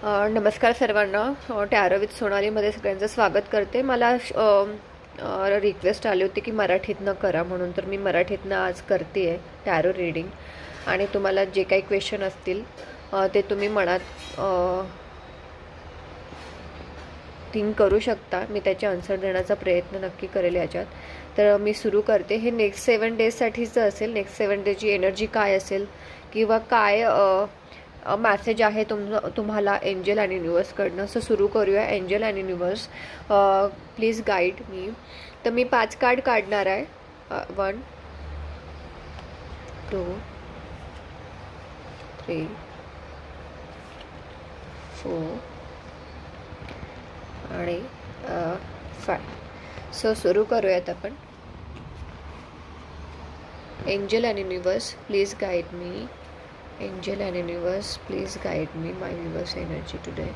नमस्कार सर्वांना. Tarot with सोनालीमध्ये सगळ्यांचं स्वागत करते. मला रिक्वेस्ट आली होती की मराठीतनं करा म्हणून, तर मी मराठीतनं आज करते आहे टॅरो रीडिंग. आणि तुम्हाला जे काही क्वेश्चन असतील ते तुम्ही मनात थिंक करू शकता. मी त्याचे आन्सर देण्याचा प्रयत्न नक्की करेल याच्यात. तर मी सुरू करते. हे नेक्स्ट 7 डेजसाठीचं असेल. नेक्स्ट 7 डेजची एनर्जी काय असेल किंवा काय मॅसेज आहे तुम्हाला एंजल आणि युनिवर्सकडनं, असं सुरू करूया. एंजल आणि युनिवर्स प्लीज गाईड मी. तर मी 5 कार्ड काढणार आहे. 1 2 3 4 आणि 5. सो सुरू करूयात आपण. एंजल आणि universe please guide me. Angel and universe, please guide me. My universe energy today.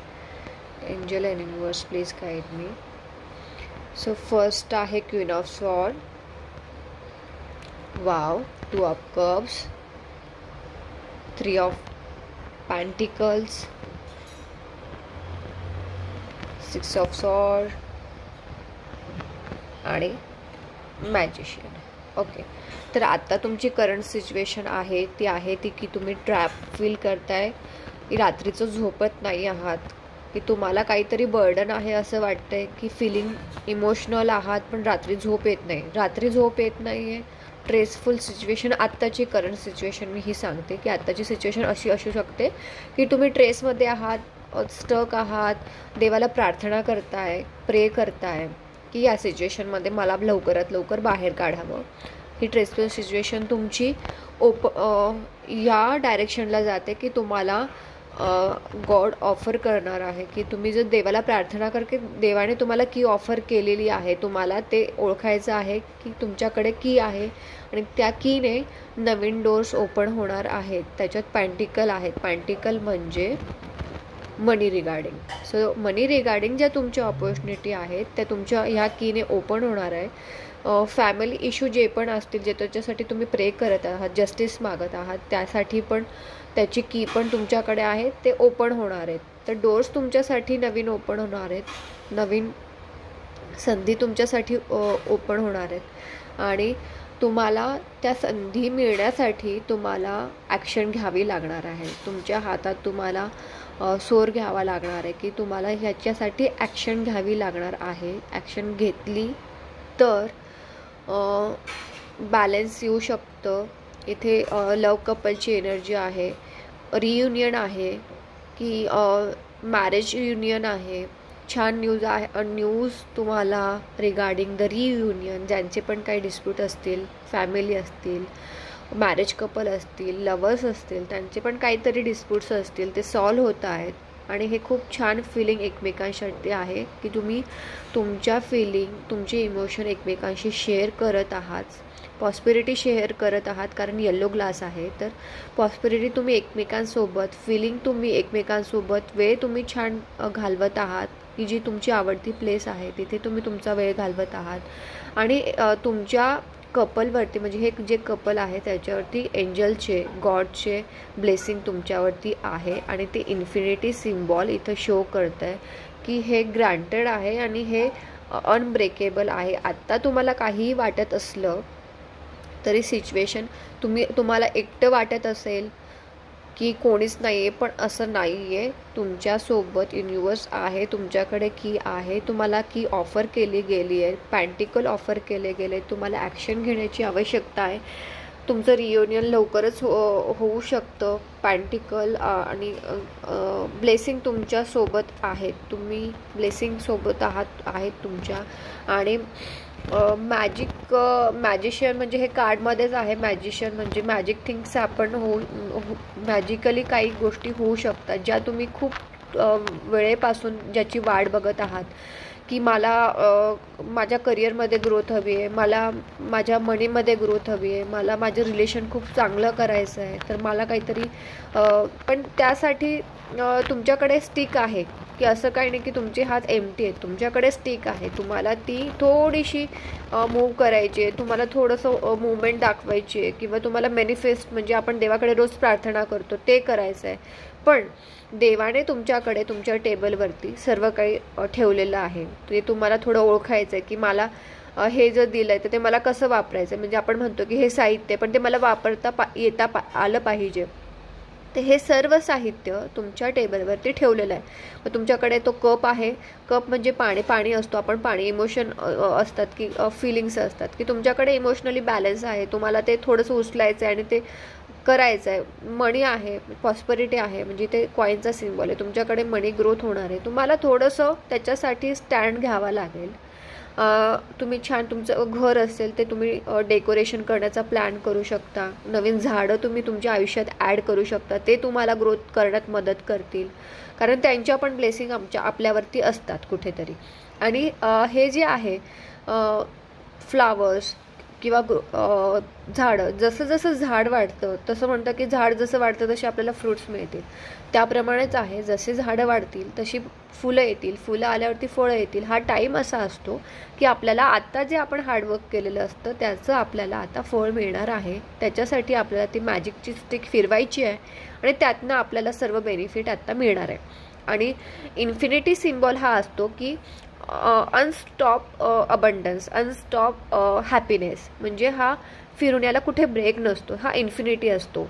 Angel and universe, please guide me. So first आहे Queen of Swords. Wow. 2 of Cups. 3 of Pentacles. 6 of Swords. आणि Magician. Okay. तर आता तुमची current situation आहे ती की तुम्ही trap feel करताय, की रात्रीचं झोपत नाही आहात, की तुम्हाला काहीतरी बर्डन आहे असं वाटतंय, की फिलिंग इमोशनल आहात पण रात्री झोप येत नाही आहे. Stressful situation. आत्ताची करंट सिच्युएशन मी ही सांगते की आत्ताची सिच्युएशन अशी असू शकते की तुम्ही ट्रेसमध्ये आहात, स्टक आहात, देवाला प्रार्थना करताय, प्रे करताय की या सिच्युएशनमध्ये मला लवकरात लवकर बाहेर काढावं. ही स्ट्रेसफुल सिच्युएशन तुमची या डायरेक्शनला जाते की तुम्हाला गॉड ऑफर करणार आहे, की तुम्ही जर देवाला प्रार्थना करके देवाने तुम्हाला की ऑफर केलेली आहे, तुम्हाला ते ओळखायचं आहे की तुमच्याकडे की आहे आणि त्या कीने नवीन डोर्स ओपन होणार आहेत. त्याच्यात पेंटिकल आहेत. पेंटिकल म्हणजे मनी रिगार्डिंग. सो मनी रिगार्डिंग ज्या तुमच्या ऑपॉर्च्युनिटी आहेत त्या तुमच्या ह्या कीने ओपन होणार आहे. फॅमिली इश्यू जे पण असतील, जे त्याच्यासाठी तुम्ही प्रे करत आहात, जस्टिस मागत आहात, त्यासाठी पण त्याची की पण तुमच्याकडे आहे, ते ओपन होणार आहेत. तर डोर्स तुमच्यासाठी नवीन ओपन होणार आहेत, नवीन संधी तुमच्यासाठी ओपन होणार आहेत. आणि तुम्हाला त्या संधी मिळण्यासाठी तुम्हाला ॲक्शन घ्यावी लागणार आहे. तुमच्या हातात तुम्हाला सोर घ्यावा लागणार आहे, की तुम्हाला ह्याच्यासाठी ॲक्शन घ्यावी लागणार आहे. ॲक्शन घेतली तर बॅलन्स येऊ शकतं. इथे लव कपलची एनर्जी आहे, रियुनियन आहे, की मॅरेज युनियन आहे. छान न्यूज आहे. न्यूज तुम्हाला रिगार्डिंग द रियुनियन, ज्यांचे पण काही डिस्प्यूट असतील, फॅमिली असतील, मॅरेज कपल असतील, लवर्स असतील, त्यांचे पण काहीतरी डिस्प्यूट्स असतील, ते सॉल्व्ह होत आहेत. आणि हे खूप छान फिलिंग एकमेकांसाठी आहे की तुम्ही तुमच्या फिलिंग, तुमचे इमोशन एकमेकांशी शेअर करत आहात, पॉस्पिरिटी शेअर करत आहात. कारण येलो ग्लास आहे, तर पॉस्पिरिटी तुम्ही एकमेकांसोबत, फिलिंग तुम्ही एकमेकांसोबत, वेळ तुम्ही छान घालवत आहात, की जी तुमची आवडती प्लेस आहे तिथे तुम्ही तुमचा वेळ घालवत आहात. आणि तुमच्या कपलवरती, म्हणजे हे जे कपल आहे त्याच्यावरती एंजलचे, गॉडचे ब्लेसिंग तुमच्यावरती आहे. आणि ते इन्फिनिटी सिम्बॉल इथं शो करतं आहे की हे ग्रँटेड आहे आणि हे अनब्रेकेबल आहे. आत्ता तुम्हाला काहीही वाटत असलं तरी सिच्युएशन, तुम्हाला एकटं वाटत असेल की कोणीच नाही आहे, पण असं नाही आहे. तुमच्यासोबत युनिवर्स आहे, तुमच्याकडे की आहे, तुम्हाला की ऑफर केली गेली आहे, पेंटिकल ऑफर केले गेले. तुम्हाला ॲक्शन घेण्याची आवश्यकता आहे. तुमचं रियुनियन लवकरच होऊ शकतं. पेंटिकल आणि ब्लेसिंग तुमच्यासोबत आहेत, तुम्ही ब्लेसिंगसोबत आहेत तुमच्या. आणि मॅजिशियन म्हणजे हे कार्डमध्येच आहे. मॅजिशियन म्हणजे मॅजिक थिंग्स आपण मॅजिकली काही गोष्टी होऊ शकतात, ज्या तुम्ही खूप वेळेपासून ज्याची वाट बघत आहात, की मला माझ्या करिअरमध्ये ग्रोथ हवी आहे, मला माझ्या मनीमध्ये ग्रोथ हवी आहे, मला माझं रिलेशन खूप चांगलं करायचं आहे. तर मला काहीतरी पण त्यासाठी तुमच्याकडे स्टिक आहे, की असं काही नाही की तुमचे हात एम्प्टी आहेत. तुमच्याकडे स्टिक आहे, तुम्हाला ती थोडीशी मूव्ह करायची आहे, तुम्हाला थोडंसं मूवमेंट दाखवायची आहे, किंवा तुम्हाला मॅनिफेस्ट, म्हणजे आपण देवाकडे रोज प्रार्थना करतो, ते करायचं आहे. पण देवाने तुमच्याकडे तुमच्या टेबलवरती सर्व काही ठेवलेलं आहे. ते तुम्हाला थोडं ओळखायचं आहे की मला हे जर दिलं आहे तर ते मला कसं वापरायचं. म्हणजे आपण म्हणतो की हे साहित्य, पण ते मला वापरता आलं पाहिजे. तर हे सर्व साहित्य तुमच्या टेबलवरती ठेवलेलं आहे. मग तुमच्याकडे तो कप आहे. कप म्हणजे पाणी असतो. आपण पाणी इमोशन असतात की फिलिंग्स असतात की तुमच्याकडे इमोशनली बॅलन्स आहे. तुम्हाला ते थोडंसं उचलायचं आहे आणि ते करायचं आहे. मनी आहे, प्रॉस्पेरिटी आहे, म्हणजे ते कॉईनचा सिम्बॉल आहे. तुमच्याकडे मनी ग्रोथ होणार आहे. तुम्हाला थोडंसं त्याच्यासाठी स्टँड घ्यावा लागेल. तुम्ही छान तुमचं घर असेल ते तुम्ही डेकोरेशन करण्याचा प्लॅन करू शकता. नवीन झाडं तुम्ही तुमच्या आयुष्यात ॲड करू शकता. ते तुम्हाला ग्रोथ करण्यात मदत करतील, कारण त्यांच्या पण ब्लेसिंग आपल्यावरती असतात कुठेतरी. आणि हे जे आहे फ्लावर्स किंवा झाडं, जसं जसं झाड वाढतं तसं म्हणतं की झाड जसं वाढतं तसे आपल्याला फ्रुट्स मिळतील. त्याप्रमाणेच आहे, जसे झाडं वाढतील तशी फुलं येतील. फुलं आल्यावरती फळं येतील. हा टाईम असा असतो की आपल्याला आत्ता जे आपण हार्डवर्क केलेलं असतं त्याचं आपल्याला आता फळ मिळणार आहे. त्याच्यासाठी आपल्याला ती मॅजिकची स्टिक फिरवायची आहे आणि त्यातनं आपल्याला सर्व बेनिफिट आत्ता मिळणार आहे. आणि इन्फिनिटी सिम्बॉल हा असतो की अनस्टॉप अबंडन्स, अनस्टॉप हॅपीनेस. म्हणजे हा फिरण्याला कुठे ब्रेक नसतो. हा इन्फिनिटी असतो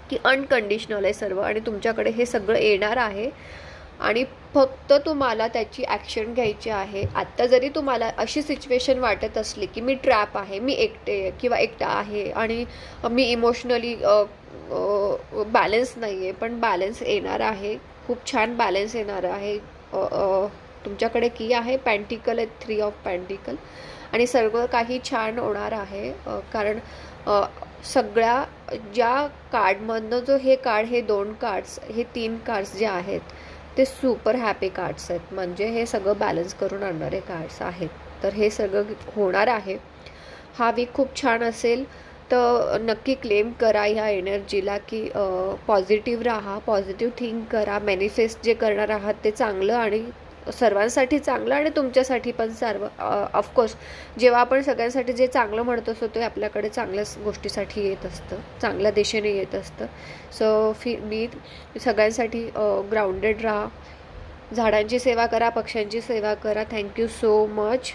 की अनकंडिशनल आहे सर्व, आणि तुमच्याकडे हे सगळं येणार आहे. आणि फक्त तुम्हाला त्याची ॲक्शन घ्यायची आहे. आत्ता जरी तुम्हाला अशी सिच्युएशन वाटत असली की मी ट्रॅप आहे, मी एकटा आहे आणि मी इमोशनली बॅलन्स नाही आहे, पण बॅलन्स येणार आहे. खूप छान बॅलन्स येणार आहे. तुमच्याकडे की आहे पेंटिकल आहे, 3 ऑफ पेंटिकल, आणि सर्व काही छान होणार आहे. कारण सगळ्या ज्या कार्डमधनं हे 2 कार्ड्स, हे 3 कार्ड्स जे आहेत ते सुपर हॅपी कार्ड्स आहेत. म्हणजे हे सगळं बॅलन्स करून आणणारे कार्ड्स आहेत. तर हे सगळं होणार आहे. हा वीक खूप छान असेल. तर नक्की क्लेम करा ह्या एनर्जीला की पॉझिटिव्ह राहा, पॉझिटिव्ह थिंक करा. मॅनिफेस्ट जे करणार आहात ते चांगलं आणि सर्वांसाठी चांगलं, आणि तुमच्यासाठी पण सर्व. ऑफकोर्स जेव्हा आपण सगळ्यांसाठी जे चांगलं म्हणत असतो ते आपल्याकडे चांगल्याच गोष्टीसाठी येत असतं, चांगल्या दिशेने येत असतं. सो मी सगळ्यांसाठी ग्राउंडेड राहा, झाडांची सेवा करा, पक्ष्यांची सेवा करा. Thank you so much.